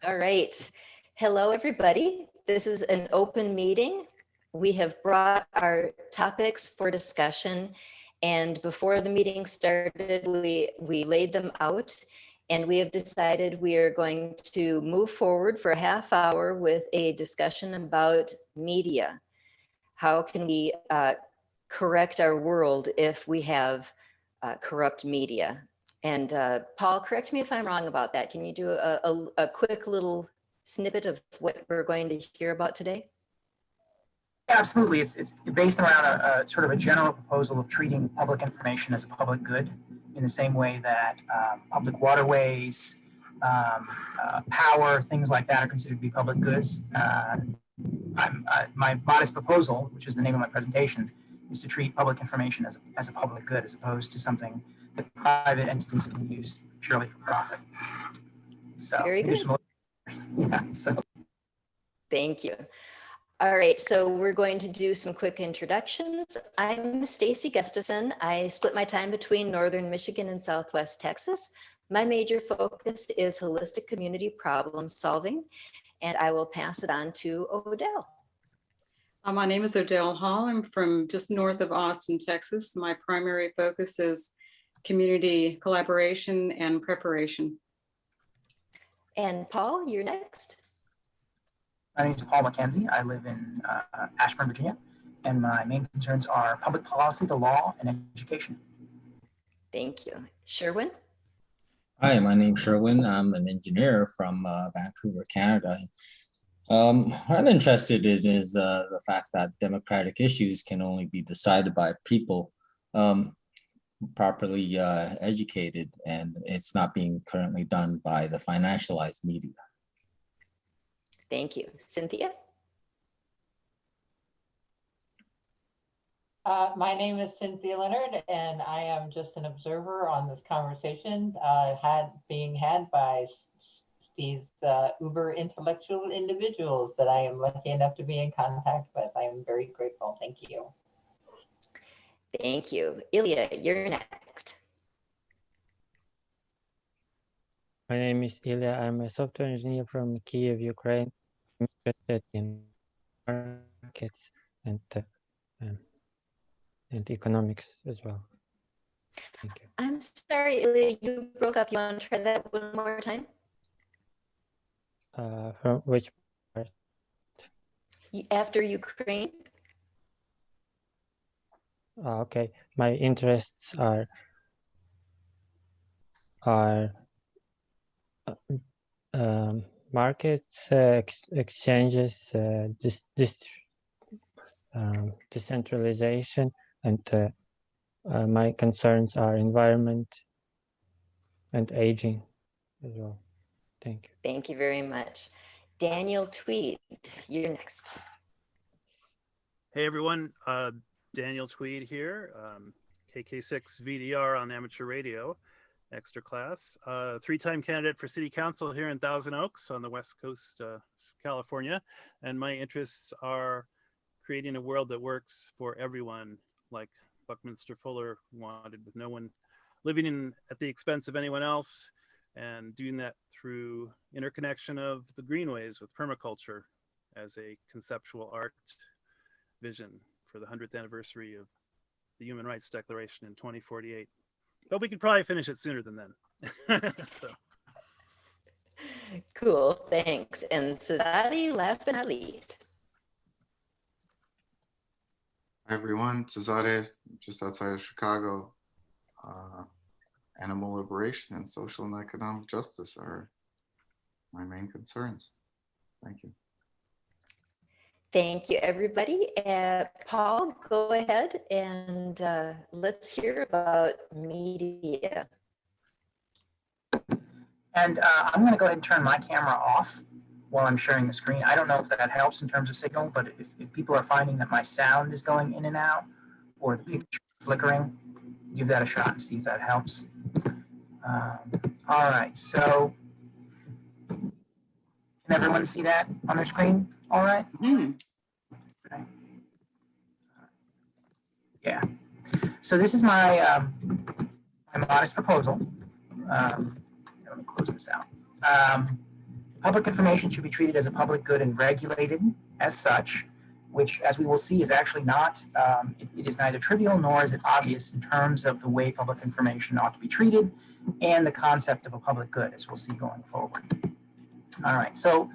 All right. Hello, everybody. This is an open meeting. We have brought our topics for discussion, and before the meeting started, we laid them out, and we have decided we are going to move forward for a half hour with a discussion about media. How can we correct our world if we have corrupt media? And Paul, correct me if I'm wrong about that. Can you do a quick little snippet of what we're going to hear about today? Yeah, absolutely. It's based around a sort of a general proposal of treating public information as a public good in the same way that public waterways, power, things like that are considered to be public goods. My modest proposal, which is the name of my presentation, is to treat public information as a public good as opposed to something that private entities can use purely for profit. So, very good. Thank you. All right, so we're going to do some quick introductions. I'm Stacy Gustafson. I split my time between Northern Michigan and Southwest Texas. My major focus is holistic community problem solving, and I will pass it on to Odell. My name is Odell Hall. I'm from just north of Austin, Texas. My primary focus is community collaboration and preparation. And Paul, you're next. My name is Paul McKenzie. I live in Ashburn, Virginia, and my main concerns are public policy, the law, and education. Thank you. Sherwin? Hi, my name's Sherwin. I'm an engineer from Vancouver, Canada. What I'm interested in is the fact that democratic issues can only be decided by people properly educated, and it's not being currently done by the financialized media. Thank you. Cynthia? My name is Cynthia Leonard, and I am just an observer on this conversation being had by these uber intellectual individuals that I am lucky enough to be in contact with. I am very grateful. Thank you. Thank you. Ilya, you're next. My name is Ilya. I'm a software engineer from Kiev, Ukraine. I'm interested in markets and economics as well. Thank you. I'm sorry, Ilya, you broke up. You want to try that one more time? From which part? After Ukraine? Okay, my interests are markets, exchanges, decentralization, and my concerns are environment and aging as well. Thank you. Thank you very much. Daniel Tweed, you're next. Hey everyone, Daniel Tweed here, KK6 VDR on amateur radio, extra class, three-time candidate for city council here in Thousand Oaks on the west coast of California. And my interests are creating a world that works for everyone, like Buckminster Fuller wanted, with no one living at the expense of anyone else, and doing that through interconnection of the greenways with permaculture as a conceptual art vision for the 100th anniversary of the Human Rights Declaration in 2048. But we could probably finish it sooner than then. So. Cool, thanks. And Cesare, last but not least. Hi everyone, Cesare, just outside of Chicago. Animal liberation and social and economic justice are my main concerns. Thank you. Thank you, everybody. Paul, go ahead and let's hear about media. And I'm going to go ahead and turn my camera off while I'm sharing the screen. I don't know if that helps in terms of signal, but if people are finding that my sound is going in and out or the picture flickering, give that a shot and see if that helps. All right, so can everyone see that on their screen? All right? Okay. Yeah. So this is my my modest proposal. Let me close this out. Public information should be treated as a public good and regulated as such, which, as we will see, is actually not, it is neither trivial nor is it obvious in terms of the way public information ought to be treated and the concept of a public good, as we'll see going forward. All right, so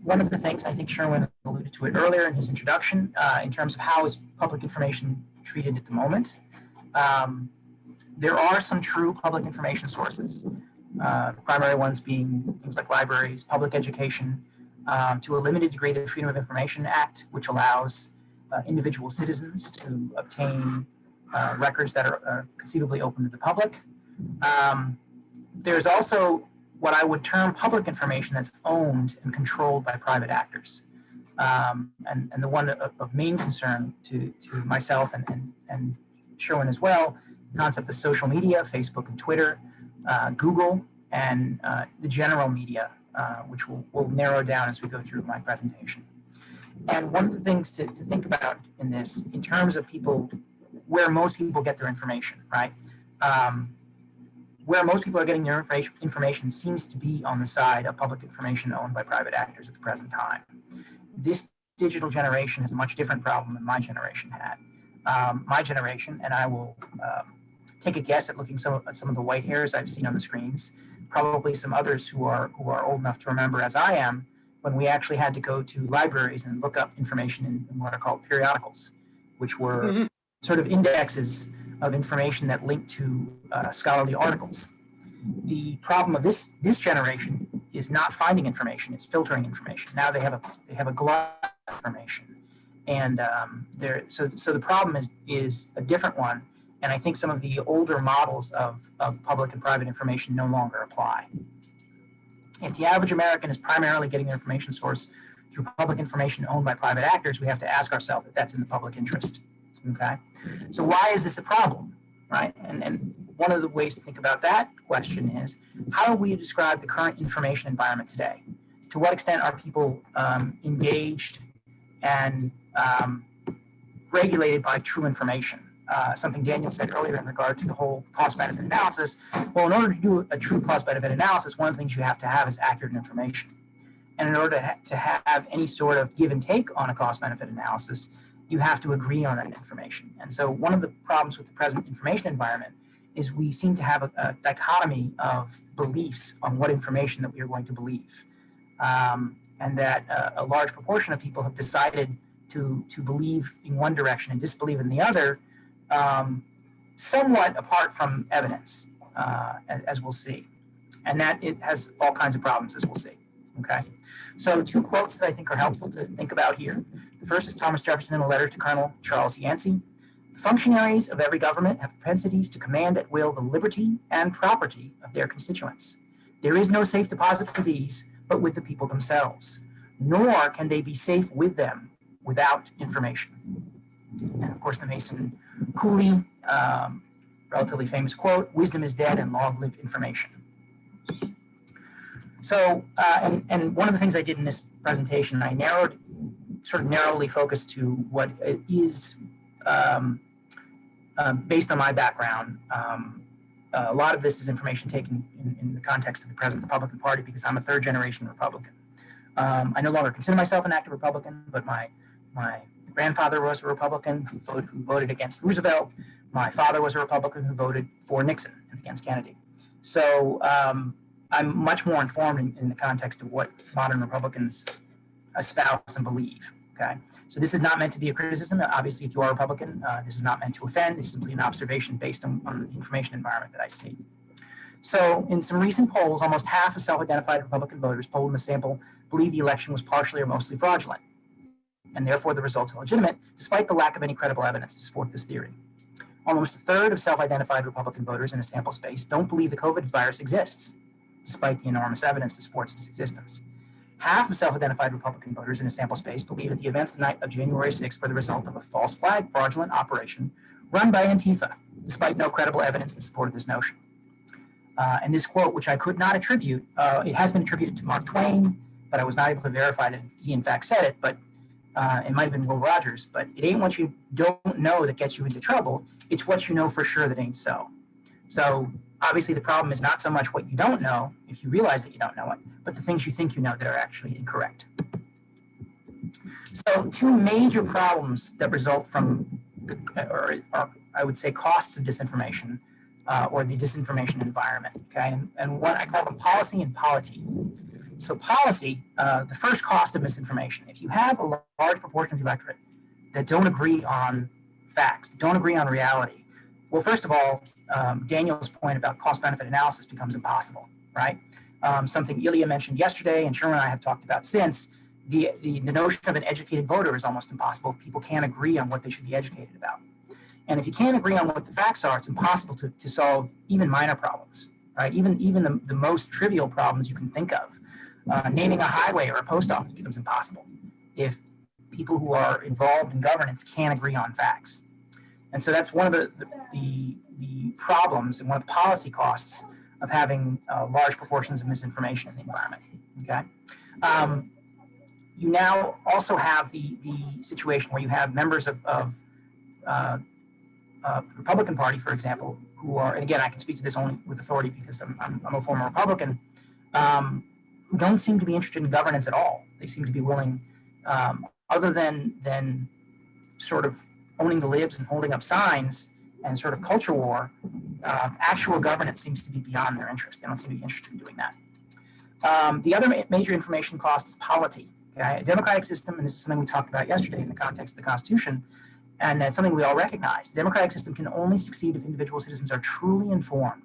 one of the things, I think Sherwin alluded to it earlier in his introduction, in terms of how is public information treated at the moment. There are some true public information sources, the primary ones being things like libraries, public education, to a limited degree, the Freedom of Information Act, which allows individual citizens to obtain records that are conceivably open to the public. There's also what I would term public information that's owned and controlled by private actors. And the one of main concern to myself and Sherwin as well, the concept of social media, Facebook and Twitter, Google, and the general media, which we'll narrow down as we go through my presentation. And one of the things to think about in this, in terms of people, where most people get their information, right? Where most people are getting their information seems to be on the side of public information owned by private actors at the present time. This digital generation has a much different problem than my generation had. My generation, and I will take a guess at looking at some of the white hairs I've seen on the screens, probably some others who are old enough to remember, as I am, when we actually had to go to libraries and look up information in what are called periodicals, which were sort of indexes of information that linked to scholarly articles. The problem of this generation is not finding information; it's filtering information. Now they have a glut of information, and so the problem is a different one. And I think some of the older models of public and private information no longer apply. If the average American is primarily getting their information source through public information owned by private actors, we have to ask ourselves if that's in the public interest. Okay, so why is this a problem, right? And one of the ways to think about that question is, how do we describe the current information environment today? To what extent are people engaged and regulated by true information? Something Daniel said earlier in regard to the whole cost-benefit analysis. Well, in order to do a true cost-benefit analysis, one of the things you have to have is accurate information. And in order to have any sort of give and take on a cost-benefit analysis, you have to agree on that information. And so one of the problems with the present information environment is we seem to have a dichotomy of beliefs on what information that we are going to believe. And that a large proportion of people have decided to believe in one direction and disbelieve in the other, somewhat apart from evidence, as we'll see. And that it has all kinds of problems, as we'll see. Okay, so two quotes that I think are helpful to think about here. The first is Thomas Jefferson in a letter to Colonel Charles Yancey. Functionaries of every government have propensities to command at will the liberty and property of their constituents. There is no safe deposit for these, but with the people themselves, nor can they be safe with them without information. And of course, the Mason Cooley, relatively famous quote, "Wisdom is dead and long live information." So, and one of the things I did in this presentation, I narrowly focused to what is, based on my background, a lot of this is information taken in the context of the present Republican Party, because I'm a third generation Republican. I no longer consider myself an active Republican, but my grandfather was a Republican who voted against Roosevelt. My father was a Republican who voted for Nixon and against Kennedy. So I'm much more informed in the context of what modern Republicans espouse and believe. Okay, so this is not meant to be a criticism. Obviously, if you are a Republican, this is not meant to offend. It's simply an observation based on the information environment that I state. So in some recent polls, almost half of self-identified Republican voters polled in the sample believe the election was partially or mostly fraudulent, and therefore the results are legitimate, despite the lack of any credible evidence to support this theory. Almost a third of self-identified Republican voters in a sample space don't believe the COVID virus exists, despite the enormous evidence that supports its existence. Half of self-identified Republican voters in a sample space believe that the events of the night of January 6th were the result of a false flag fraudulent operation run by Antifa, despite no credible evidence in support of this notion. And this quote, which I could not attribute, it has been attributed to Mark Twain, but I was not able to verify that he in fact said it, but it might have been Will Rogers, but it ain't what you don't know that gets you into trouble, it's what you know for sure that ain't so. So obviously the problem is not so much what you don't know, if you realize that you don't know it, but the things you think you know that are actually incorrect. So two major problems that result from, or I would say costs of disinformation, or the disinformation environment, okay? And what I call them policy and polity. So policy, the first cost of misinformation. If you have a large proportion of the electorate that don't agree on facts, don't agree on reality, well, first of all, Daniel's point about cost-benefit analysis becomes impossible, right? Something Ilya mentioned yesterday, and Sherman and I have talked about since, the notion of an educated voter is almost impossible if people can't agree on what they should be educated about. And if you can't agree on what the facts are, it's impossible to solve even minor problems, right? Even the most trivial problems you can think of. Naming a highway or a post office becomes impossible if people who are involved in governance can't agree on facts. And so that's one of the problems and one of the policy costs of having large proportions of misinformation in the environment, okay? You now also have the situation where you have members of the Republican Party, for example, who are, and again, I can speak to this only with authority because I'm a former Republican, who don't seem to be interested in governance at all. They seem to be willing, other than sort of owning the libs and holding up signs and sort of culture war, actual governance seems to be beyond their interest. They don't seem to be interested in doing that. The other major information cost is polity. Okay? A democratic system, and this is something we talked about yesterday in the context of the Constitution, and that's something we all recognize. The democratic system can only succeed if individual citizens are truly informed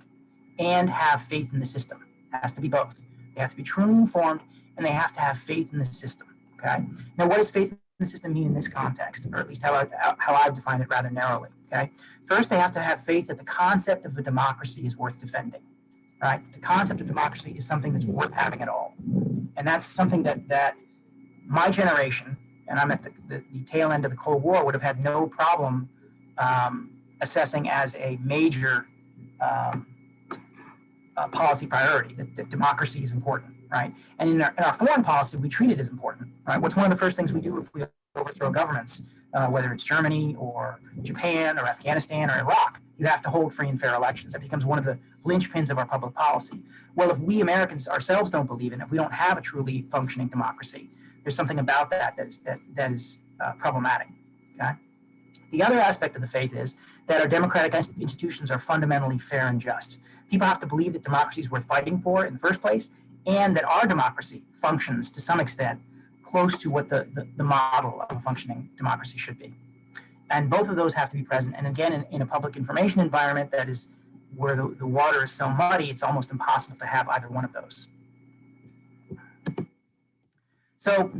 and have faith in the system. It has to be both. They have to be truly informed and they have to have faith in the system. Okay. Now, what does faith in the system mean in this context, or at least how I've defined it rather narrowly? Okay. First, they have to have faith that the concept of a democracy is worth defending. Right. The concept of democracy is something that's worth having at all, and that's something that my generation, and I'm at the tail end of the Cold War, would have had no problem assessing as a major policy priority, that democracy is important, right? And in our foreign policy, we treat it as important, right? What's one of the first things we do if we overthrow governments, whether it's Germany or Japan or Afghanistan or Iraq? You have to hold free and fair elections. That becomes one of the linchpins of our public policy. Well, if we Americans ourselves don't believe in it, if we don't have a truly functioning democracy, there's something about that is problematic, okay? The other aspect of the faith is that our democratic institutions are fundamentally fair and just. People have to believe that democracy is worth fighting for in the first place, and that our democracy functions to some extent close to what the model of a functioning democracy should be. And both of those have to be present. And again, in a public information environment that is where the water is so muddy, it's almost impossible to have either one of those. So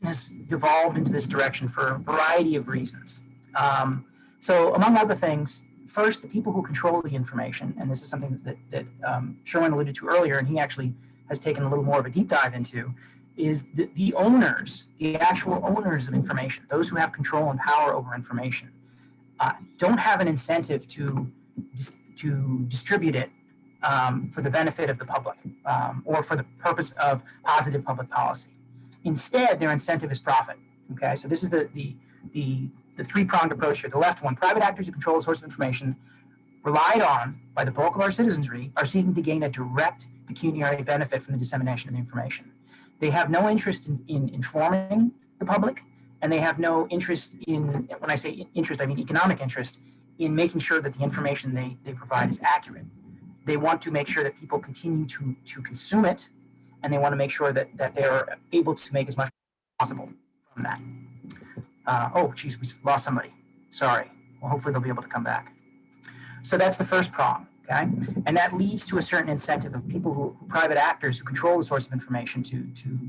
has devolved into this direction for a variety of reasons. So among other things, first, the people who control the information, and this is something that Sherwin alluded to earlier, and he actually has taken a little more of a deep dive into, is the owners, the actual owners of information, those who have control and power over information, don't have an incentive to distribute it for the benefit of the public or for the purpose of positive public policy. Instead, their incentive is profit. Okay, so this is the three-pronged approach here. The left one, private actors who control the source of information relied on by the bulk of our citizenry are seeking to gain a direct pecuniary benefit from the dissemination of the information. They have no interest in informing the public, and they have no interest in, when I say interest, I mean economic interest, in making sure that the information they provide is accurate. They want to make sure that people continue to consume it, and they want to make sure that they are able to make as much as possible from that. Oh, geez, we lost somebody. Sorry. Well, hopefully they'll be able to come back. So that's the first prong, okay? And that leads to a certain incentive of people who, private actors who control the source of information to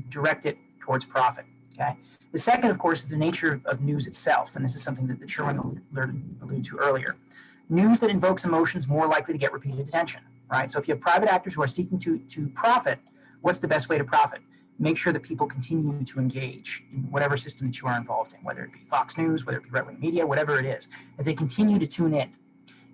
direct it towards profit, okay? The second, of course, is the nature of news itself, and this is something that Sherwin alluded to earlier. News that invokes emotions more likely to get repeated attention, right? So if you have private actors who are seeking to profit, what's the best way to profit? Make sure that people continue to engage in whatever system that you are involved in, whether it be Fox News, whether it be right-wing media, whatever it is, that they continue to tune in.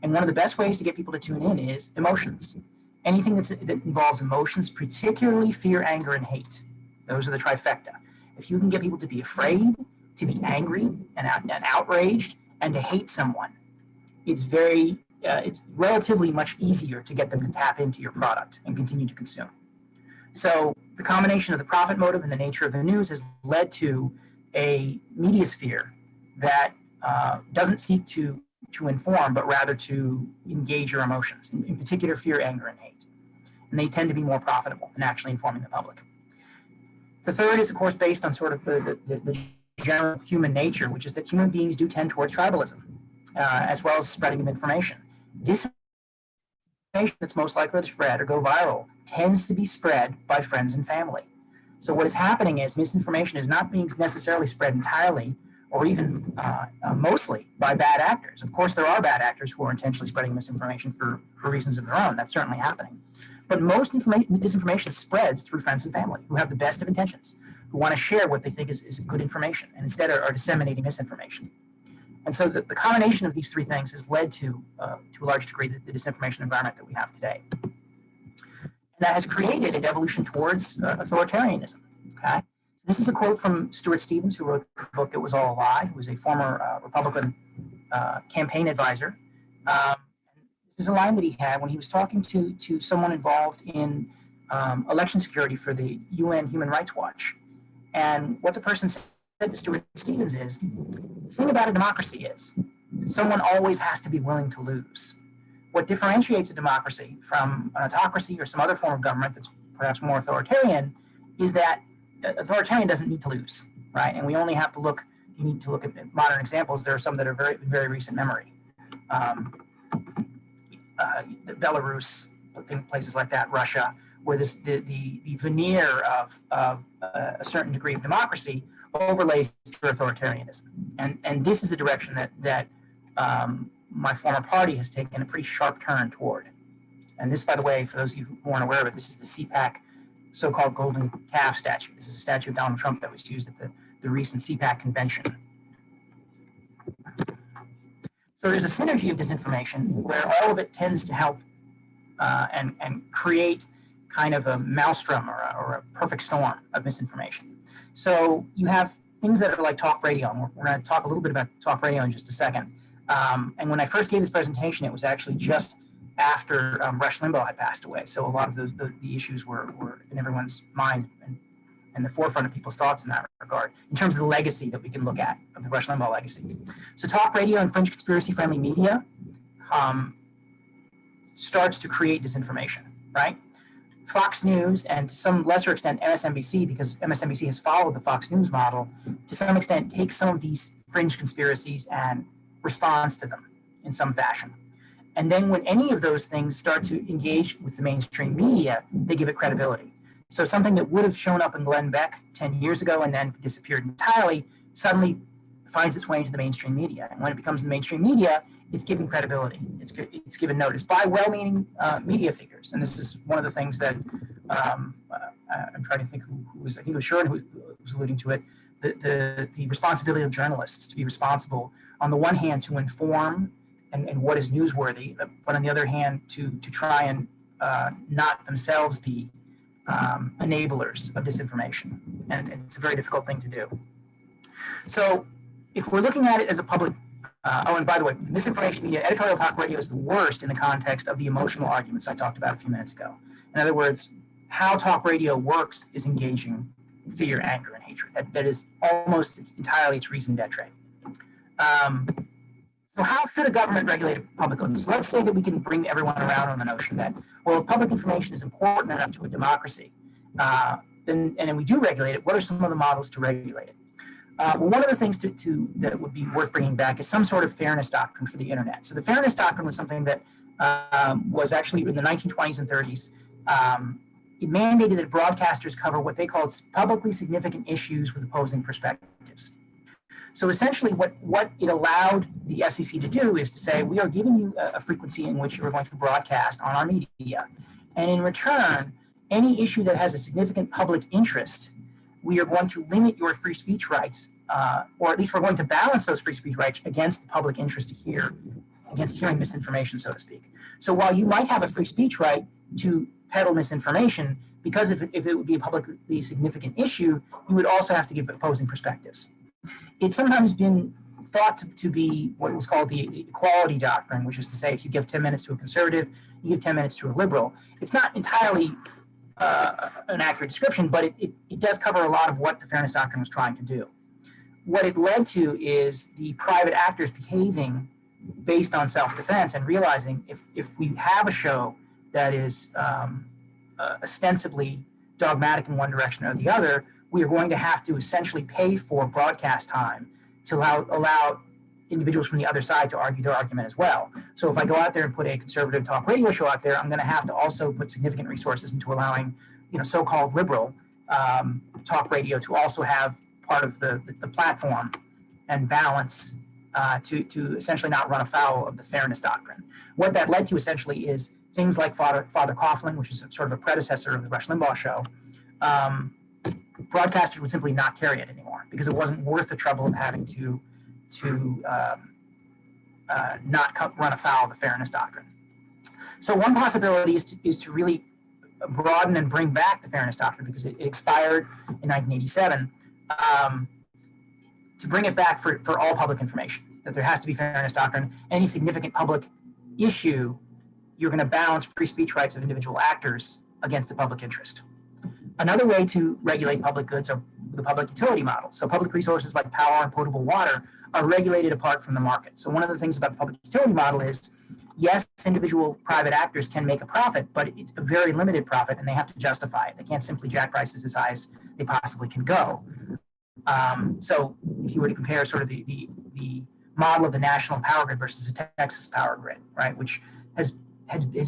And one of the best ways to get people to tune in is emotions. Anything that involves emotions, particularly fear, anger, and hate. Those are the trifecta. If you can get people to be afraid, to be angry and outraged, and to hate someone, it's very it's relatively much easier to get them to tap into your product and continue to consume. So the combination of the profit motive and the nature of the news has led to a media sphere that doesn't seek to inform, but rather to engage your emotions, in particular fear, anger, and hate. And they tend to be more profitable than actually informing the public. The third is, of course, based on sort of the general human nature, which is that human beings do tend towards tribalism, as well as spreading of information. Disinformation that's most likely to spread or go viral tends to be spread by friends and family. So what is happening is misinformation is not being necessarily spread entirely or even mostly by bad actors. Of course, there are bad actors who are intentionally spreading misinformation for reasons of their own. That's certainly happening. But most disinformation spreads through friends and family who have the best of intentions, who want to share what they think is good information and instead are disseminating misinformation. And so the combination of these three things has led to a large degree, the disinformation environment that we have today. And that has created an evolution towards authoritarianism. Okay, this is a quote from Stuart Stevens, who wrote the book "It Was All a Lie," who was a former Republican campaign advisor. This is a line that he had when he was talking to someone involved in election security for the UN Human Rights Watch. And what the person said to Stuart Stevens is, the thing about a democracy is someone always has to be willing to lose. What differentiates a democracy from an autocracy or some other form of government that's perhaps more authoritarian is that authoritarian doesn't need to lose, right? And we only have to look, you need to look at modern examples. There are some that are very, very recent memory. Belarus, places like that, Russia, where the veneer of a certain degree of democracy overlays pure authoritarianism. And this is the direction that my former party has taken a pretty sharp turn toward. And this, by the way, for those of you who aren't aware of it, this is the CPAC so-called golden calf statue. This is a statue of Donald Trump that was used at the recent CPAC convention. So there's a synergy of disinformation where all of it tends to help and create kind of a maelstrom or a perfect storm of misinformation. So you have things that are like talk radio, and we're going to talk a little bit about talk radio in just a second. And when I first gave this presentation, it was actually just after Rush Limbaugh had passed away. So a lot of the issues were in everyone's mind and the forefront of people's thoughts in that regard, in terms of the legacy that we can look at, of the Rush Limbaugh legacy. So talk radio and fringe conspiracy-friendly media starts to create disinformation, right? Fox News, and to some lesser extent MSNBC, because MSNBC has followed the Fox News model, to some extent takes some of these fringe conspiracies and responds to them in some fashion. And then when any of those things start to engage with the mainstream media, they give it credibility. So something that would have shown up in Glenn Beck 10 years ago and then disappeared entirely suddenly finds its way into the mainstream media. And when it becomes the mainstream media, it's given credibility. It's given notice by well-meaning media figures. And this is one of the things that I'm trying to think who was, I think it was Sherwin who was alluding to it, the responsibility of journalists to be responsible, on the one hand, to inform and what is newsworthy, but on the other hand, to try and not themselves be enablers of disinformation. And it's a very difficult thing to do. So if we're looking at it as a public, oh, and by the way, misinformation media, editorial talk radio is the worst in the context of the emotional arguments I talked about a few minutes ago. In other words, how talk radio works is engaging fear, anger, and hatred. That is almost entirely its reason d'etre. So how should a government regulate public goods? So let's say that we can bring everyone around on the notion that, well, if public information is important enough to a democracy, then we do regulate it. What are some of the models to regulate it? Well, one of the things that would be worth bringing back is some sort of fairness doctrine for the internet. So the fairness doctrine was something that was actually in the 1920s and 30s. It mandated that broadcasters cover what they called publicly significant issues with opposing perspectives. So essentially what it allowed the FCC to do is to say, we are giving you a frequency in which you are going to broadcast on our media. And in return, any issue that has a significant public interest, we are going to limit your free speech rights, or at least we're going to balance those free speech rights against the public interest to hear, against hearing misinformation, so to speak. So while you might have a free speech right to peddle misinformation, because if it would be a publicly significant issue, you would also have to give opposing perspectives. It's sometimes been thought to be what was called the equality doctrine, which is to say, if you give 10 minutes to a conservative, you give 10 minutes to a liberal. It's not entirely an accurate description, but it does cover a lot of what the fairness doctrine was trying to do. What it led to is the private actors behaving based on self-defense and realizing if we have a show that is ostensibly dogmatic in one direction or the other, we are going to have to essentially pay for broadcast time to allow individuals from the other side to argue their argument as well. So if I go out there and put a conservative talk radio show out there, I'm going to have to also put significant resources into allowing, so-called liberal talk radio to also have part of the platform and balance to essentially not run afoul of the fairness doctrine. What that led to essentially is things like Father Coughlin, which is sort of a predecessor of the Rush Limbaugh show. Broadcasters would simply not carry it anymore because it wasn't worth the trouble of having to not run afoul of the fairness doctrine. So one possibility is to really broaden and bring back the fairness doctrine because it expired in 1987, to bring it back for all public information, that there has to be fairness doctrine. Any significant public issue, you're going to balance free speech rights of individual actors against the public interest. Another way to regulate public goods are the public utility model. So public resources like power and potable water are regulated apart from the market. So one of the things about the public utility model is, yes, individual private actors can make a profit, but it's a very limited profit and they have to justify it. They can't simply jack prices as high as they possibly can go. So if you were to compare sort of the model of the national power grid versus the Texas power grid, right, which has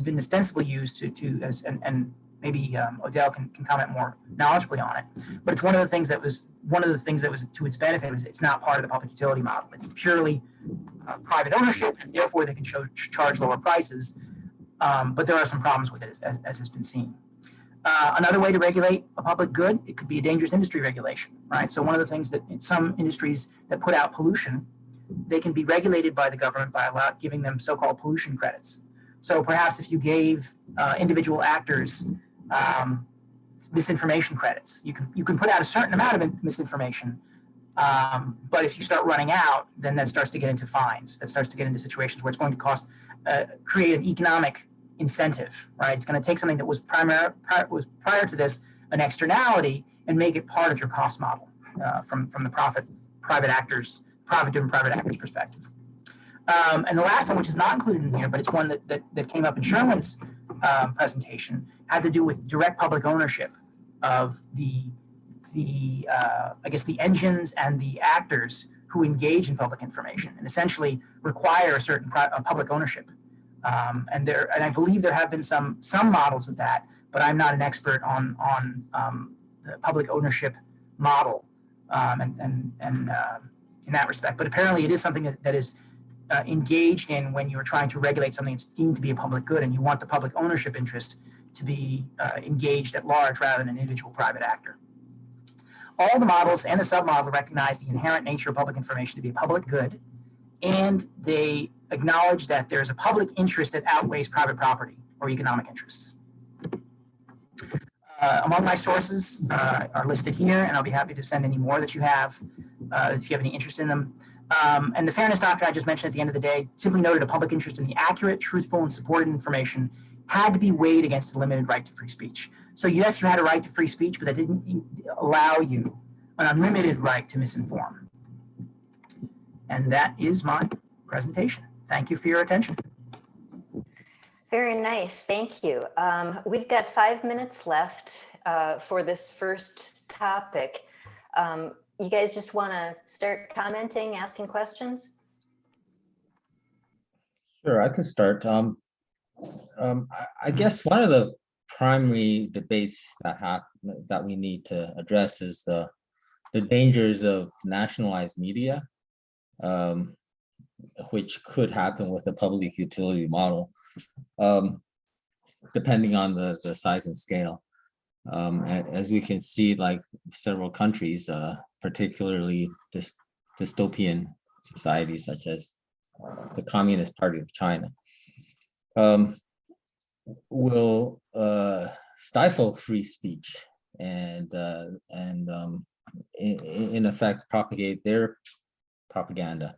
been ostensibly used and maybe Odell can comment more knowledgeably on it. But it's one of the things that was to its benefit was it's not part of the public utility model. It's purely private ownership, and therefore they can charge lower prices. But there are some problems with it, as has been seen. Another way to regulate a public good, it could be a dangerous industry regulation, right? So one of the things that in some industries that put out pollution, they can be regulated by the government by giving them so-called pollution credits. So perhaps if you gave individual actors misinformation credits, you can put out a certain amount of misinformation, but if you start running out, then that starts to get into fines. That starts to get into situations where it's going to create an economic incentive, right? It's going to take something that was prior to this an externality and make it part of your cost model from the private actors perspective. And the last one, which is not included in here, but it's one that came up in Sherwin's presentation, had to do with direct public ownership of the engines and the actors who engage in public information and essentially require a certain public ownership. And I believe there have been some models of that, but I'm not an expert on the public ownership model and in that respect. But apparently, it is something that is engaged in when you're trying to regulate something that's deemed to be a public good, and you want the public ownership interest to be engaged at large rather than an individual private actor. All the models and the submodel recognize the inherent nature of public information to be a public good, and they acknowledge that there's a public interest that outweighs private property or economic interests. Among my sources are listed here, and I'll be happy to send any more that you have if you have any interest in them. And the fairness doctrine I just mentioned at the end of the day simply noted a public interest in the accurate, truthful, and supported information had to be weighed against the limited right to free speech. So yes, you had a right to free speech, but that didn't allow you an unlimited right to misinform. And that is my presentation. Thank you for your attention. Very nice, thank you. We've got 5 minutes left for this first topic. You guys just want to start commenting, asking questions? Sure, I can start. I guess one of the primary debates that we need to address is the dangers of nationalized media, which could happen with a public utility model, depending on the size and scale. As we can see, like several countries, particularly dystopian societies such as the Communist Party of China, will stifle free speech and in effect propagate their propaganda.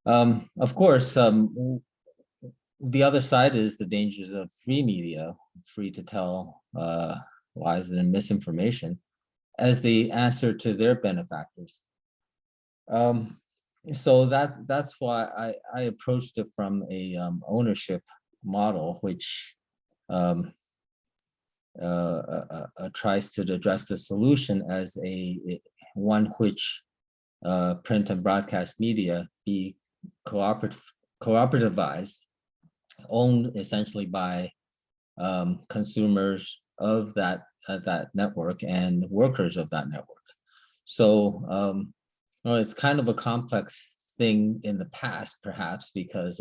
Of course, the other side is the dangers of free media, free to tell lies and misinformation as the answer to their benefactors. So that's why I approached it from a ownership model, which tries to address the solution as one which print and broadcast media be cooperativized, owned essentially by consumers of that network and workers of that network. So it's kind of a complex thing in the past, perhaps, because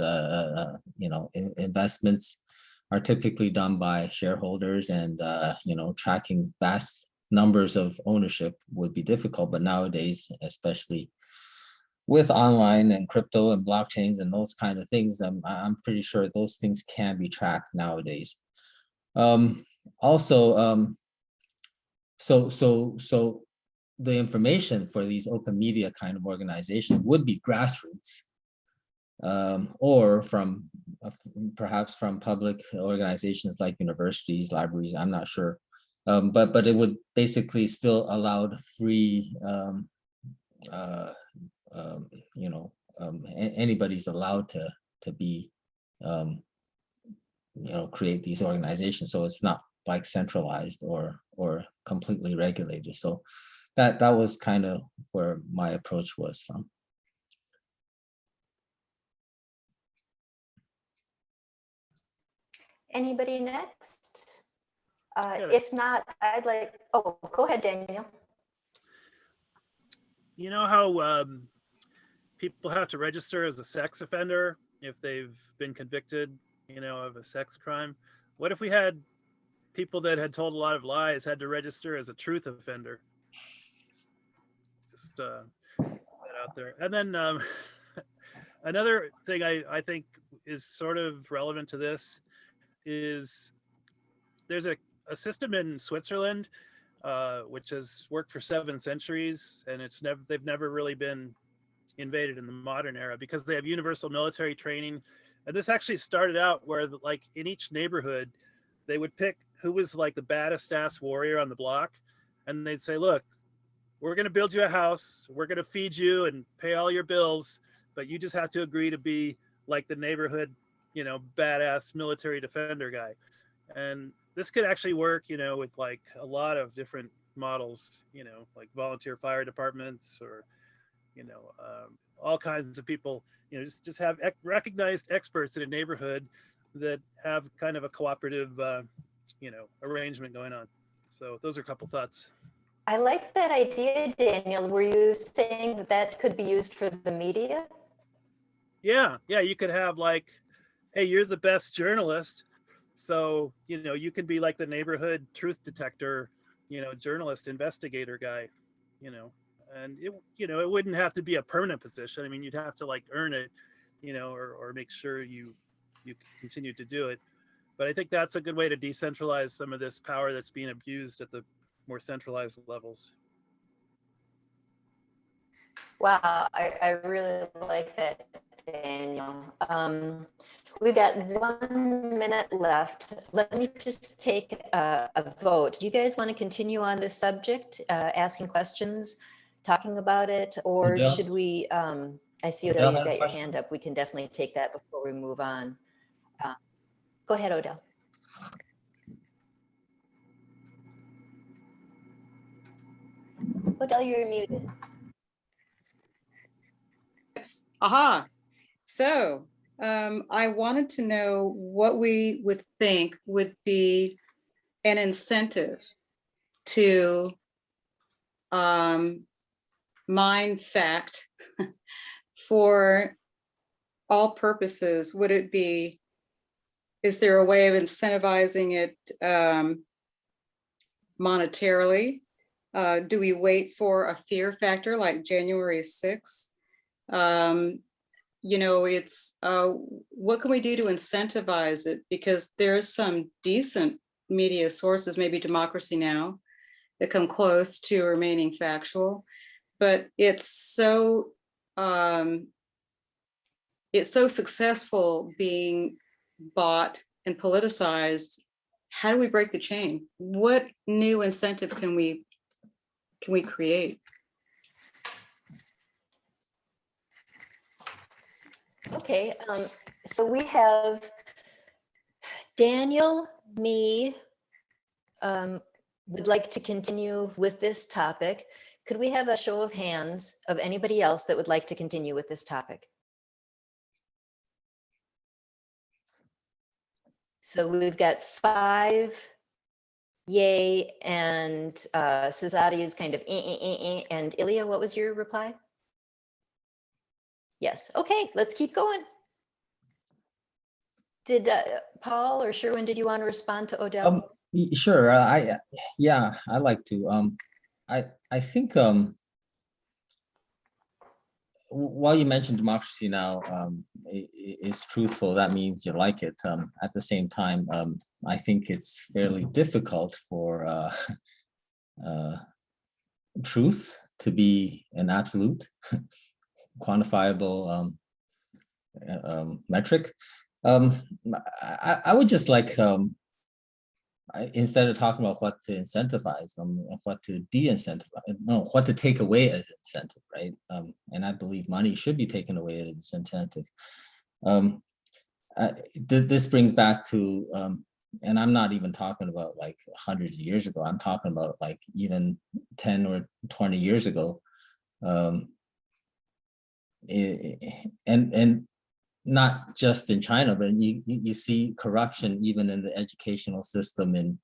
investments are typically done by shareholders, and tracking vast numbers of ownership would be difficult. But nowadays, especially with online and crypto and blockchains and those kind of things, I'm pretty sure those things can be tracked nowadays. So the information for these open media kind of organizations would be grassroots, or from perhaps from public organizations like universities, libraries, I'm not sure. But it would basically still allow the free, anybody's allowed to be, create these organizations. So it's not like centralized or completely regulated. So that was kind of where my approach was from. Anybody next? If not, I'd like, oh, go ahead, Daniel. You know how people have to register as a sex offender if they've been convicted, of a sex crime? What if we had people that had told a lot of lies had to register as a truth offender? Just that out there. And then another thing I think is sort of relevant to this is there's a system in Switzerland which has worked for 7 centuries, and they've never really been invaded in the modern era because they have universal military training. And this actually started out where, like, in each neighborhood, they would pick who was like the baddest ass warrior on the block, and they'd say, look, we're going to build you a house, we're going to feed you and pay all your bills, but you just have to agree to be like the neighborhood, badass military defender guy. And this could actually work, with like a lot of different models, like volunteer fire departments, or, all kinds of people, just have recognized experts in a neighborhood that have kind of a cooperative, arrangement going on. So those are a couple thoughts. I like that idea, Daniel. Were you saying that could be used for the media? Yeah, you could have like, hey, you're the best journalist, so you can be like the neighborhood truth detector, journalist investigator guy, and it wouldn't have to be a permanent position. I mean, you'd have to like earn it, or make sure you continue to do it. But I think that's a good way to decentralize some of this power that's being abused at the more centralized levels. Wow, I really like that, Daniel. We've got 1 minute left. Let me just take a vote. Do you guys want to continue on this subject, asking questions, talking about it, or Odell? should we, I see Odell, you've got your hand up. We can definitely take that before we move on. Go ahead, Odell. Odell, you're muted. Aha. So I wanted to know what we would think would be an incentive to mine fact for all purposes. Would it be, is there a way of incentivizing it monetarily? Do we wait for a fear factor like January 6th? It's what can we do to incentivize it? Because there's some decent media sources, maybe Democracy Now!, that come close to remaining factual, but it's so it's so successful being bought and politicized. How do we break the chain? What new incentive can we create? Okay, so we have Daniel, me, would like to continue with this topic. Could we have a show of hands of anybody else that would like to continue with this topic? So we've got 5 yay, and Cesare is kind of and Ilya, what was your reply? Yes, okay, let's keep going. Did Paul or Sherwin, did you want to respond to Odell? Sure. Yeah, I like to. I think while you mentioned democracy now is truthful, that means you like it. At the same time, I think it's fairly difficult for truth to be an absolute, quantifiable metric. I would just like, instead of talking about what to incentivize them, what to de-incentivize, no, what to take away as incentive, right? And I believe money should be taken away as incentive. This brings back to, and I'm not even talking about like 100 years ago, I'm talking about like even 10 or 20 years ago. And not just in China, but you see corruption even in the educational system in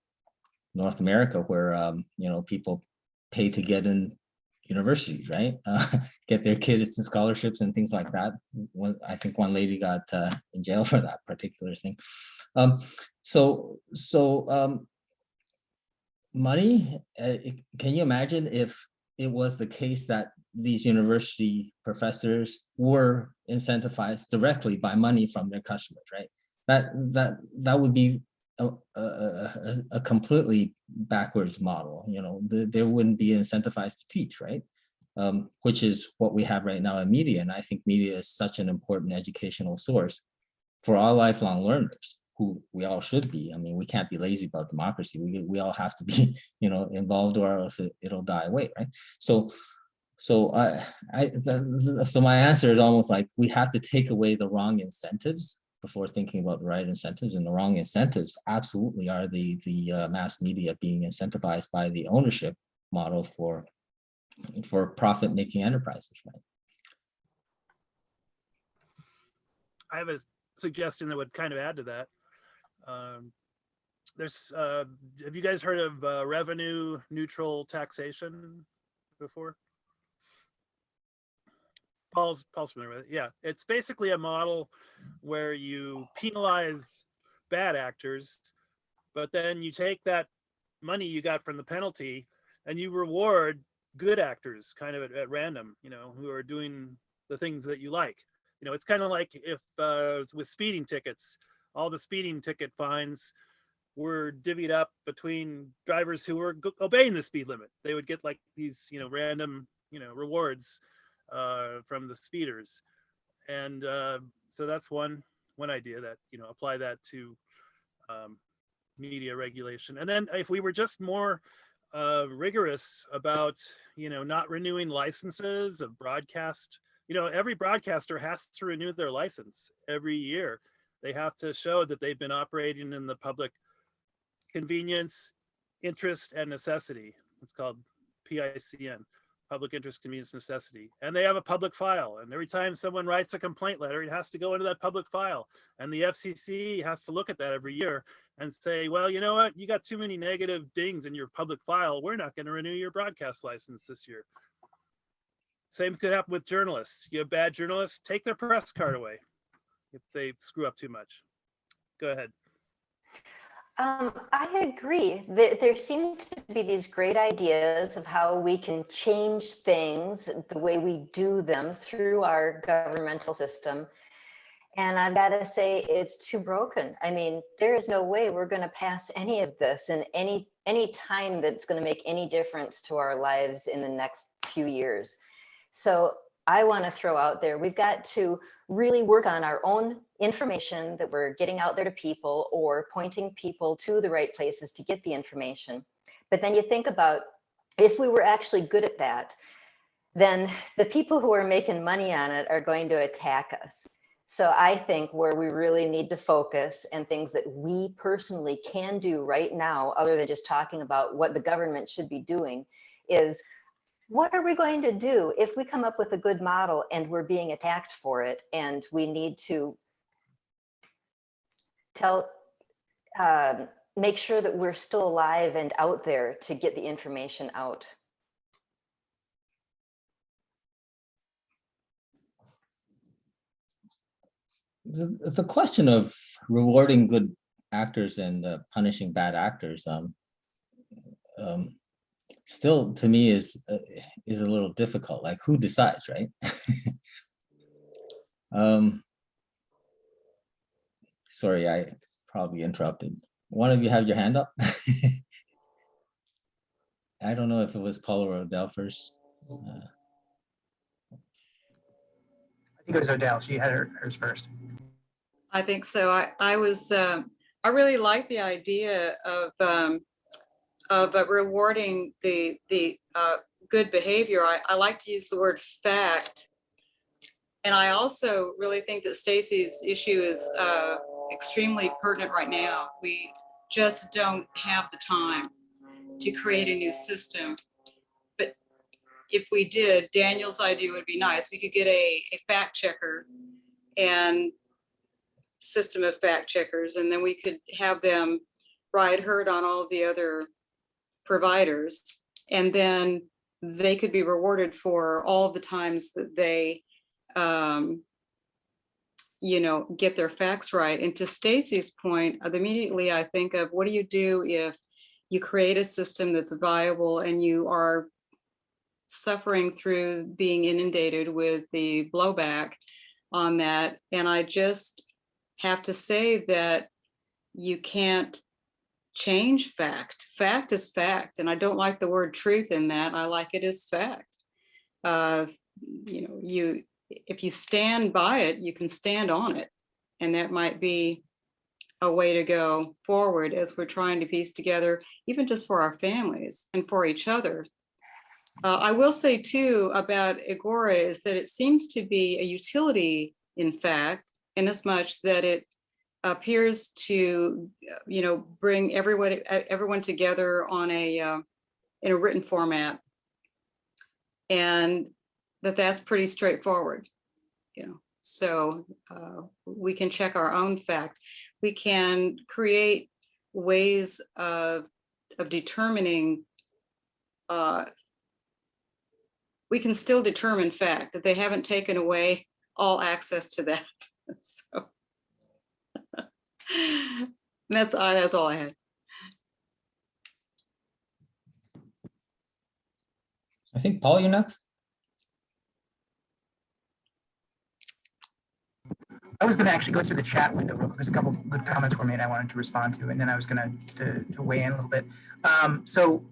North America, where people pay to get in universities, right? Get their kids in scholarships and things like that. I think one lady got in jail for that particular thing. Money. Can you imagine if it was the case that these university professors were incentivized directly by money from their customers, right? That would be a completely backwards model. There wouldn't be incentivized to teach, right? Which is what we have right now in media. And I think media is such an important educational source for all lifelong learners, who we all should be. I mean, we can't be lazy about democracy. We all have to be, involved, or else it'll die away, right? So my answer is almost like we have to take away the wrong incentives before thinking about the right incentives, and the wrong incentives absolutely are the mass media being incentivized by the ownership model for profit-making enterprises, right? I have a suggestion that would kind of add to that. Have you guys heard of revenue neutral taxation before? Paul's familiar with it. Yeah, it's basically a model where you penalize bad actors, but then you take that money you got from the penalty and you reward good actors kind of at random, who are doing the things that you like. It's kind of like if with speeding tickets, all the speeding ticket fines were divvied up between drivers who were obeying the speed limit. They would get like these, random, rewards from the speeders. And so that's one idea, that, apply that to media regulation. And then if we were just more rigorous about, not renewing licenses of broadcast, every broadcaster has to renew their license every year. They have to show that they've been operating in the public convenience, interest, and necessity. It's called PICN, public interest, convenience, necessity. And they have a public file. And every time someone writes a complaint letter, it has to go into that public file. And the FCC has to look at that every year and say, well, you know what? You got too many negative dings in your public file. We're not going to renew your broadcast license this year. Same could happen with journalists. You have bad journalists, take their press card away if they screw up too much. Go ahead. I agree. There seem to be these great ideas of how we can change things, the way we do them through our governmental system. And I've got to say, it's too broken. I mean, there is no way we're going to pass any of this in any time that's going to make any difference to our lives in the next few years. So I want to throw out there, we've got to really work on our own information that we're getting out there to people, or pointing people to the right places to get the information. But then you think about, if we were actually good at that, then the people who are making money on it are going to attack us. So I think where we really need to focus, and things that we personally can do right now, other than just talking about what the government should be doing, is what are we going to do if we come up with a good model and we're being attacked for it, and we need to make sure that we're still alive and out there to get the information out. The question of rewarding good actors and punishing bad actors still, to me, is a little difficult. Like, who decides, right? Sorry, I probably interrupted. One of you have your hand up? I don't know if it was Paula or Odell first. I think it was Odell. She had hers first. I think so. I really like the idea of rewarding the good behavior. I like to use the word fact. And I also really think that Stacy's issue is extremely pertinent right now. We just don't have the time to create a new system. But if we did, Daniel's idea would be nice. We could get a fact checker and system of fact checkers, and then we could have them ride herd on all of the other providers, and then they could be rewarded for all of the times that they get their facts right. And to Stacy's point, immediately I think of, what do you do if you create a system that's viable and you are suffering through being inundated with the blowback on that? And I just have to say that you can't change fact. Fact is fact. And I don't like the word truth in that. I like it as fact. If you stand by it, you can stand on it. And that might be a way to go forward as we're trying to piece together, even just for our families and for each other. I will say too about Egora is that it seems to be a utility, in fact, in as much that it appears to, bring everyone together on in a written format, and that's pretty straightforward. So we can check our own fact. We can create ways of determining. We can still determine fact, that they haven't taken away all access to that. So that's all I had. I think, Paul, you're next. I was going to actually go through the chat window real quick, because a couple of good comments were made I wanted to respond to, and then I was going to weigh in a little bit. So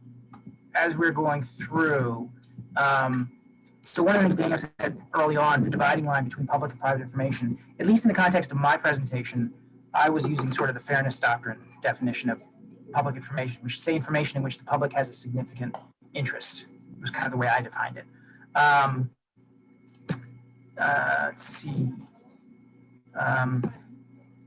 as we're going through, so one of the things Daniel said early on, the dividing line between public and private information, at least in the context of my presentation, I was using sort of the fairness doctrine definition of public information, which is, say, information in which the public has a significant interest. It was kind of the way I defined it. Let's see.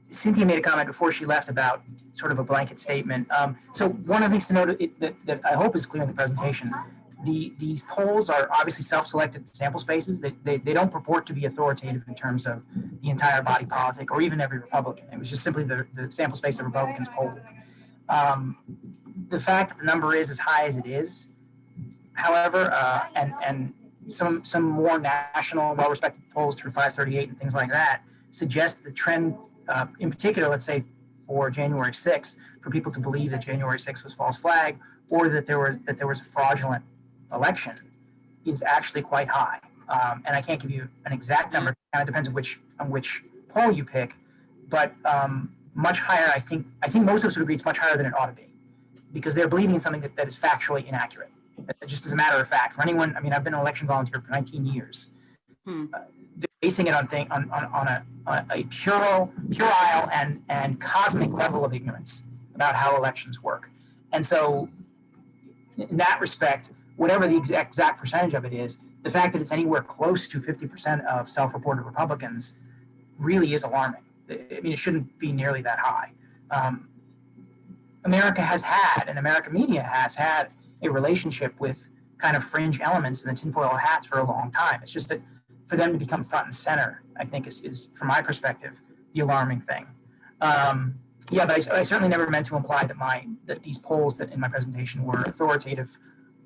Cynthia made a comment before she left about sort of a blanket statement. So one of the things to note that I hope is clear in the presentation, these polls are obviously self-selected sample spaces. They don't purport to be authoritative in terms of the entire body politic or even every Republican. It was just simply the sample space of Republicans polled. The fact that the number is as high as it is, however, and some more national, well-respected polls through 538 and things like that suggest the trend, in particular, let's say for January 6th, for people to believe that January 6th was false flag, or that there was a fraudulent election, is actually quite high. And I can't give you an exact number. It kind of depends on which poll you pick, but much higher. I think most of us would agree it's much higher than it ought to be, because they're believing in something that is factually inaccurate. Just as a matter of fact, for anyone, I mean, I've been an election volunteer for 19 years. they're basing it on a puerile and cosmic level of ignorance about how elections work. And so in that respect, whatever the exact percentage of it is, the fact that it's anywhere close to 50% of self-reported Republicans really is alarming. I mean, it shouldn't be nearly that high. America has had, and American media has had, a relationship with kind of fringe elements in the tinfoil hats for a long time. It's just that for them to become front and center, I think is from my perspective, the alarming thing. Yeah, but I certainly never meant to imply that these polls that in my presentation were authoritative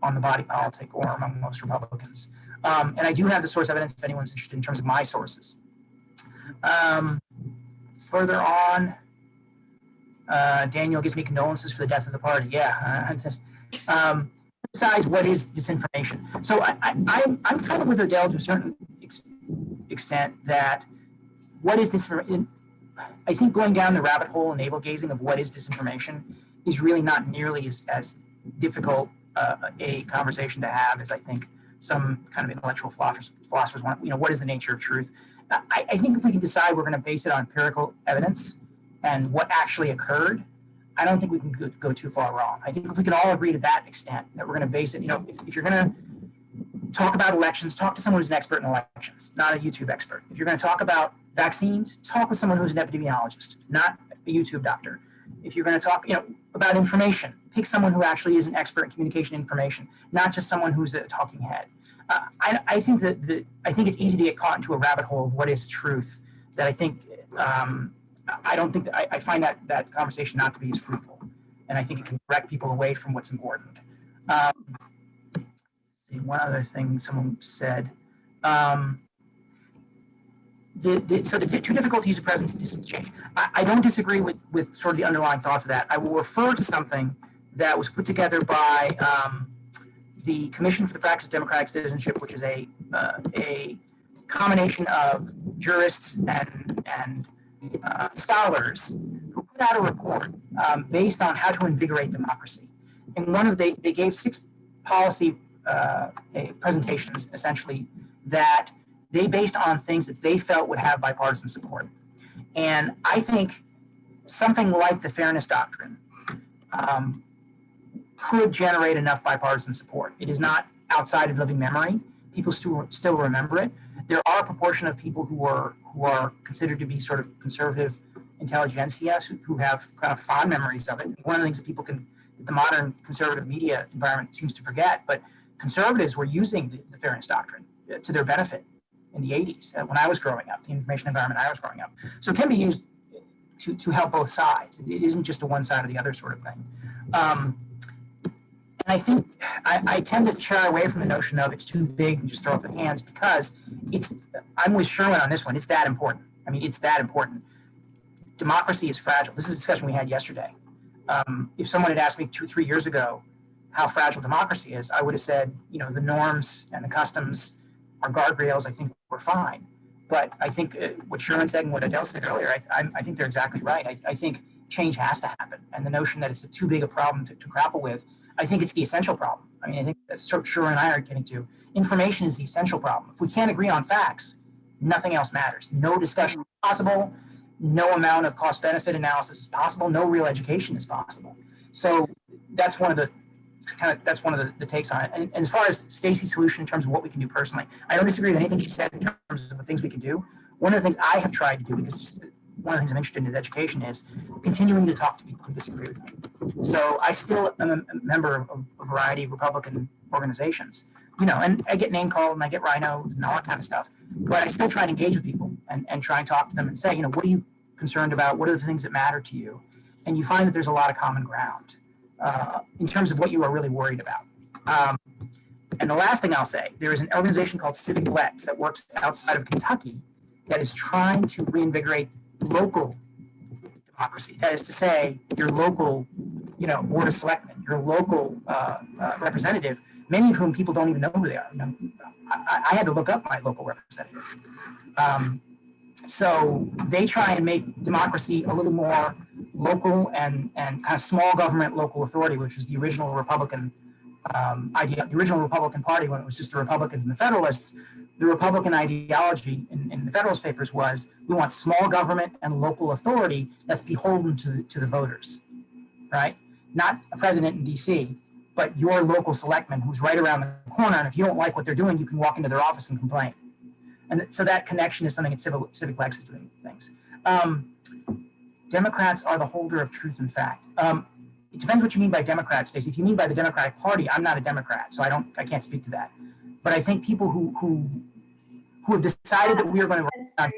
on the body politic or among most Republicans. And I do have the source evidence if anyone's interested in terms of my sources. Further on, Daniel gives me condolences for the death of the party. Yeah. Besides, what is disinformation? So I'm kind of with Odell to a certain extent that what is disinformation? I think going down the rabbit hole and navel gazing of what is disinformation is really not nearly as difficult a conversation to have as I think some kind of intellectual philosophers want. What is the nature of truth? I think if we can decide we're going to base it on empirical evidence and what actually occurred, I don't think we can go too far wrong. I think if we can all agree to that extent, that we're going to base it, if you're going to talk about elections, talk to someone who's an expert in elections, not a YouTube expert. If you're going to talk about vaccines, talk with someone who's an epidemiologist, not a YouTube doctor. If you're going to talk, about information, pick someone who actually is an expert in communication information, not just someone who's a talking head. I think I think it's easy to get caught into a rabbit hole of what is truth. That I think I don't think that I find that conversation not to be as fruitful, and I think it can direct people away from what's important. One other thing someone said. So the two difficulties of presence change. I don't disagree with sort of the underlying thoughts of that. I will refer to something that was put together by the Commission for the Practice of Democratic Citizenship, which is a combination of jurists and scholars who put out a report based on how to invigorate democracy. And they gave 6 policy presentations, essentially, that they based on things that they felt would have bipartisan support. And I think something like the fairness doctrine could generate enough bipartisan support. It is not outside of living memory. People still remember it. There are a proportion of people who are considered to be sort of conservative intelligentsia who have kind of fond memories of it. One of the things that the modern conservative media environment seems to forget, but conservatives were using the fairness doctrine to their benefit in the 80s when I was growing up, the information environment I was growing up. So it can be used to help both sides. It isn't just a one side or the other sort of thing. And I think I tend to shy away from the notion of it's too big and just throw up the hands, because I'm with Sherwin on this one. It's that important. I mean, it's that important. Democracy is fragile. This is a discussion we had yesterday. If someone had asked me 2-3 years ago how fragile democracy is, I would have said, the norms and the customs are guardrails. I think we're fine. But I think what Sherman said and what Adele said earlier, I think they're exactly right. I think change has to happen. And the notion that it's too big a problem to grapple with, I think it's the essential problem. I mean, I think that's sort of Sherman and I are getting to. Information is the essential problem. If we can't agree on facts, nothing else matters. No discussion is possible. No amount of cost-benefit analysis is possible. No real education is possible. So that's one of the takes on it. And as far as Stacey's solution in terms of what we can do personally, I don't disagree with anything she said in terms of the things we can do. One of the things I have tried to do, because one of the things I'm interested in is education, is continuing to talk to people who disagree with me. So I still am a member of a variety of Republican organizations, and I get name called and I get rhinos and all that kind of stuff, but I still try and engage with people and try and talk to them and say, what are you concerned about? What are the things that matter to you? And you find that there's a lot of common ground in terms of what you are really worried about. And the last thing I'll say, there is an organization called Civic Lex that works outside of Kentucky that is trying to reinvigorate local democracy. That is to say, your local, board of selectmen, your local representative, many of whom people don't even know who they are. I had to look up my local representative. So they try and make democracy a little more local and kind of small government local authority, which was the original Republican idea. The original Republican Party, when it was just the Republicans and the Federalists, the Republican ideology in the Federalist Papers was we want small government and local authority that's beholden to the voters, right? Not a president in DC, but your local selectman who's right around the corner. And if you don't like what they're doing, you can walk into their office and complain. And so that connection is something that Civic Lex is doing things. Democrats are the holder of truth and fact. It depends what you mean by Democrats, Stacey. If you mean by the Democratic Party, I'm not a Democrat, so I can't speak to that. But I think people who have decided that we are going to. I'm sorry.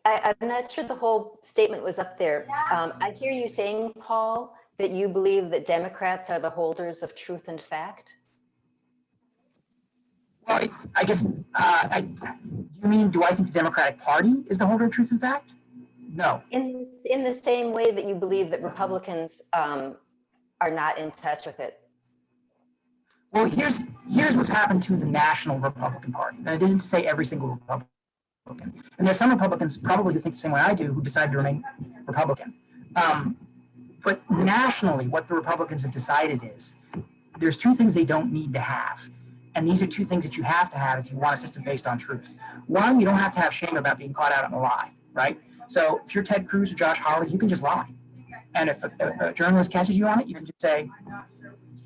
I'm not sure the whole statement was up there. I hear you saying, Paul, that you believe that Democrats are the holders of truth and fact. Well, I guess, do you mean, do I think the Democratic Party is the holder of truth and fact? No. In the same way that you believe that Republicans are not in touch with it. Well, here's what's happened to the National Republican Party. And it isn't to say every single Republican. And there's some Republicans probably who think the same way I do who decide to remain Republican. But nationally, what the Republicans have decided is there's two things they don't need to have. And these are two things that you have to have if you want a system based on truth. One, you don't have to have shame about being caught out on a lie, right? So if you're Ted Cruz or Josh Hawley, you can just lie. And if a journalist catches you on it, you can just say,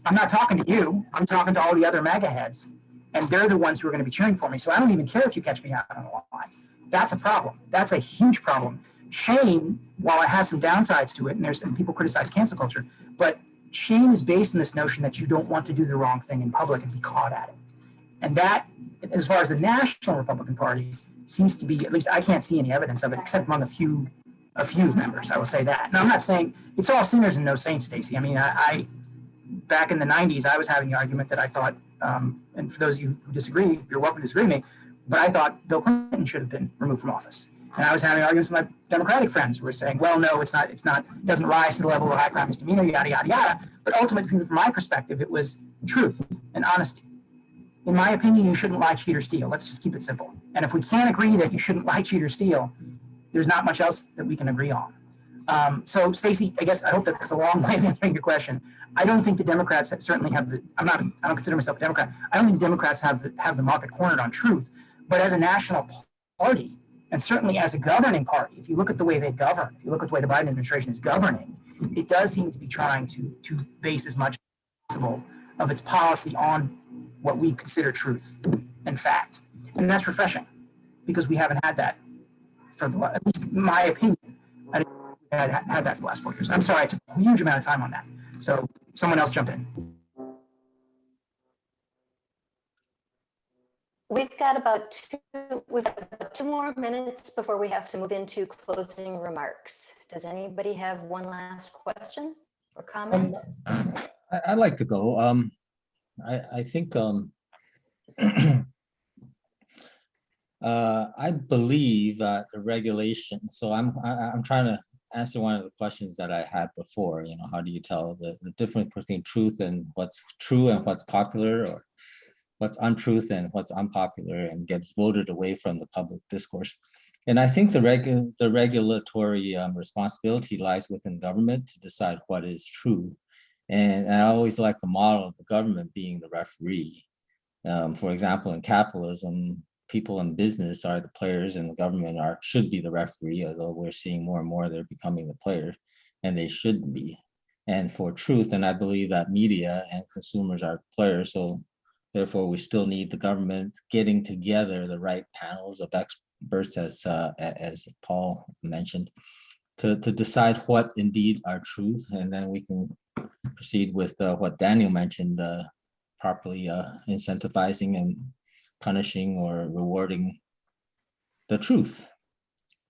I'm not talking to you. I'm talking to all the other MAGA heads. And they're the ones who are going to be cheering for me. So I don't even care if you catch me out on a lie. That's a problem. That's a huge problem. Shame, while it has some downsides to it, and people criticize cancel culture, but shame is based on this notion that you don't want to do the wrong thing in public and be caught at it. And that, as far as the National Republican Party, seems to be, at least I can't see any evidence of it, except among a few members, I will say that. Now, I'm not saying it's all sinners and no saints, Stacey. I mean, I back in the 90s, I was having the argument that I thought, and for those of you who disagree, you're welcome to disagree with me, but I thought Bill Clinton should have been removed from office. And I was having arguments with my Democratic friends who were saying, well, no, it doesn't rise to the level of high crime misdemeanor, yada, yada, yada. But ultimately, from my perspective, it was truth and honesty. In my opinion, you shouldn't lie, cheat, or steal. Let's just keep it simple. And if we can't agree that you shouldn't lie, cheat, or steal, there's not much else that we can agree on. So, Stacey, I guess I hope that's a long way of answering your question. I don't think the Democrats certainly have I don't consider myself a Democrat. I don't think the Democrats have the market cornered on truth. But as a national party, and certainly as a governing party, if you look at the way they govern, if you look at the way the Biden administration is governing, it does seem to be trying to base as much as possible of its policy on what we consider truth and fact. And that's refreshing because we haven't had that for at least in my opinion. I didn't had that for the last 4 years. I'm sorry, I took a huge amount of time on that. So someone else jump in. We've got about two more minutes before we have to move into closing remarks. Does anybody have one last question or comment? I'd like to go. I think I believe that the regulation. So I'm trying to answer one of the questions that I had before. You know, how do you tell the difference between truth and what's true and what's popular, or what's untruth and what's unpopular and gets voted away from the public discourse? And I think the regulatory responsibility lies within government to decide what is true. And I always like the model of the government being the referee. For example, in capitalism, people in business are the players and the government should be the referee, although we're seeing more and more they're becoming the player, and they shouldn't be. And for truth, and I believe that media and consumers are players, so therefore we still need the government getting together the right panels of experts, as Paul mentioned, to decide what indeed are truth, and then we can proceed with what Daniel mentioned, properly incentivizing and punishing or rewarding the truth.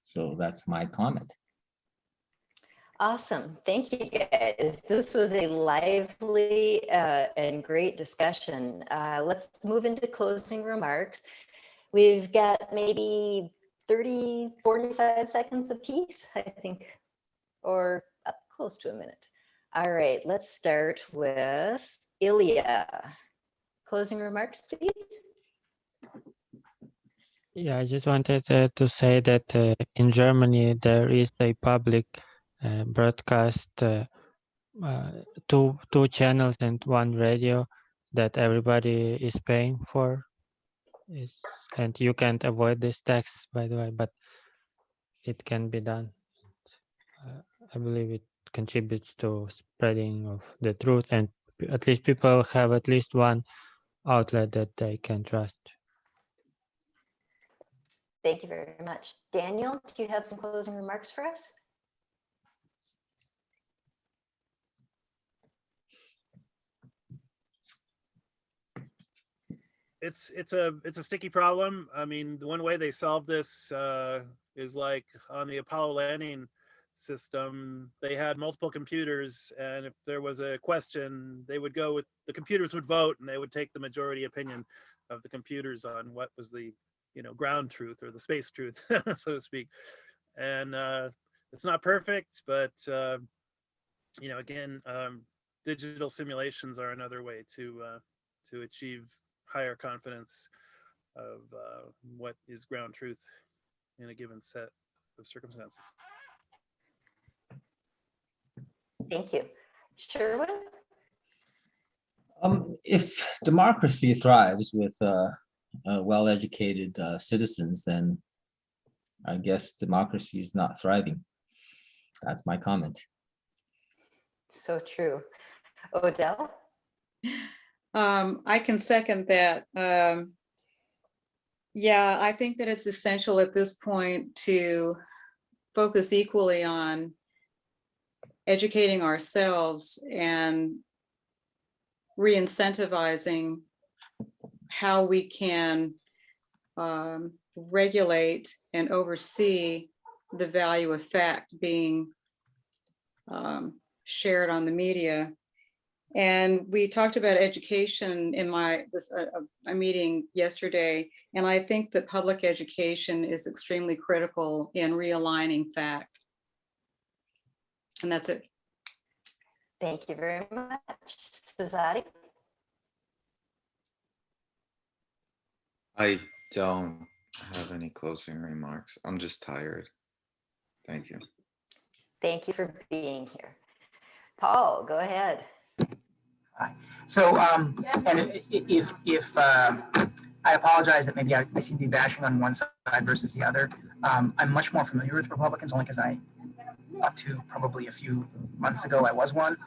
So that's my comment. Awesome. Thank you, guys. This was a lively and great discussion. Let's move into closing remarks. We've got maybe 30, 45 seconds apiece, I think, or up close to a minute. All right, let's start with Ilya. Closing remarks, please. Yeah, I just wanted to say that in Germany there is a public broadcast, two channels and one radio that everybody is paying for. It's And you can't avoid this tax, by the way, but it can be done. I believe it contributes to spreading of the truth, and at least people have at least one outlet that they can trust. Thank you very much. Daniel, do you have some closing remarks for us? It's a sticky problem. I mean, the one way they solve this is like on the Apollo landing system. They had multiple computers, and if there was a question, they would go with the computers would vote, and they would take the majority opinion of the computers on what was the ground truth or the space truth, so to speak. And it's not perfect, but again, digital simulations are another way to achieve higher confidence of what is ground truth in a given set of circumstances. Thank you. Sherwin? If democracy thrives with well-educated citizens, then I guess democracy is not thriving. That's my comment. So true. Odell? I can second that. Yeah, I think that it's essential at this point to focus equally on educating ourselves and re-incentivizing how we can regulate and oversee the value of fact being shared on the media. And we talked about education in my meeting yesterday, and I think that public education is extremely critical in realigning fact. And that's it. Thank you very much. Sazadi? I don't have any closing remarks. I'm just tired. Thank you. Thank you for being here. Paul, go ahead. Hi. So, and if I apologize that maybe I seem to be bashing on one side versus the other. I'm much more familiar with Republicans only because up to probably a few months ago, I was one.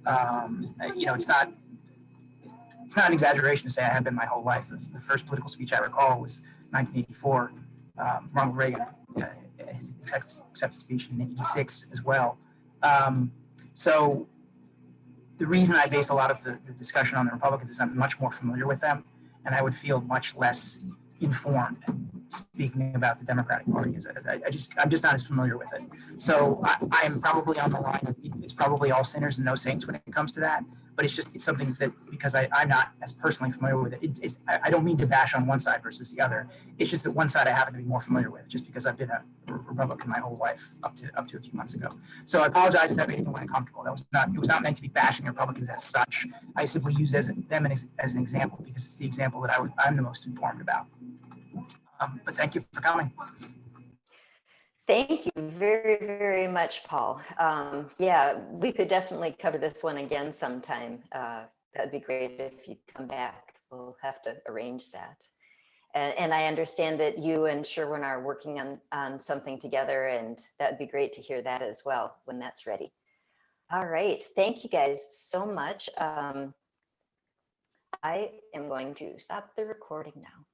It's not an exaggeration to say I have been my whole life. The first political speech I recall was 1984. Ronald Reagan accepted speech in 86 as well. So the reason I base a lot of the discussion on the Republicans is I'm much more familiar with them, and I would feel much less informed speaking about the Democratic Party. I'm just not as familiar with it. So I'm probably on the line of it's probably all sinners and no saints when it comes to that. But it's something that because I'm not as personally familiar with it. I don't mean to bash on one side versus the other. It's just that one side I happen to be more familiar with, just because I've been a Republican my whole life up to a few months ago. So I apologize if that made anyone uncomfortable. It was not meant to be bashing Republicans as such. I simply use them as an example because it's the example that I'm the most informed about. But thank you for coming. Thank you very, very much, Paul. Yeah, we could definitely cover this one again sometime. That'd be great if you'd come back. We'll have to arrange that. And I understand that you and Sherwin are working on something together, and that'd be great to hear that as well when that's ready. All right, thank you guys so much. I am going to stop the recording now.